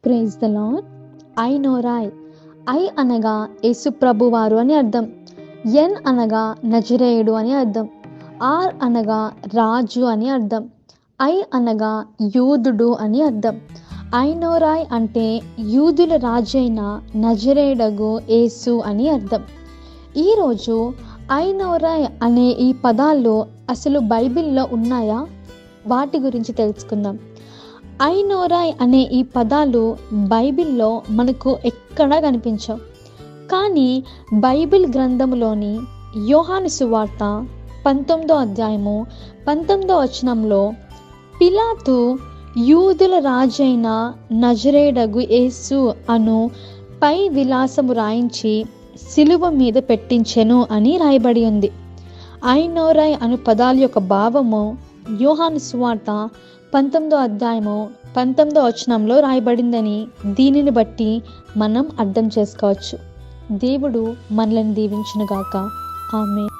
Praise the lord. ఐనోరాయ్. ఐ అనగా యేసు ప్రభువారు అని అర్థం. ఎన్ అనగా నజరేయుడు అని అర్థం. ఆర్ అనగా రాజు అని అర్థం. ఐ అనగా యూదుడు అని అర్థం. ఐనోరాయ్ అంటే యూదుల రాజు అయిన నజరేయుడగు యేసు అని అర్థం. ఈరోజు ఐనోరాయ్ అనే ఈ పదాలు అసలు బైబిల్లో ఉన్నాయా? వాటి గురించి తెలుసుకుందాం. ఐనోరాయ్ అనే ఈ పదాలు బైబిల్లో మనకు ఎక్కడా కనిపించవు. కానీ బైబిల్ గ్రంథంలోని యోహాను సువార్త 19వ అధ్యాయము 19వ వచనంలో పిలాతు యూదుల రాజైన నజరేయుడగు యేసు అను పై విలాసము రాయించి సిలువ మీద పెట్టించెను అని రాయబడి ఉంది. ఐనోరాయ్ అను పదాల యొక్క భావము యోహాను సువార్త 19వ అధ్యాయము 19వ వచనంలో రాయబడిందని దీనిని బట్టి మనం అర్థం చేసుకోవచ్చు. దేవుడు మనల్ని దీవించునుగాక. ఆమేన్.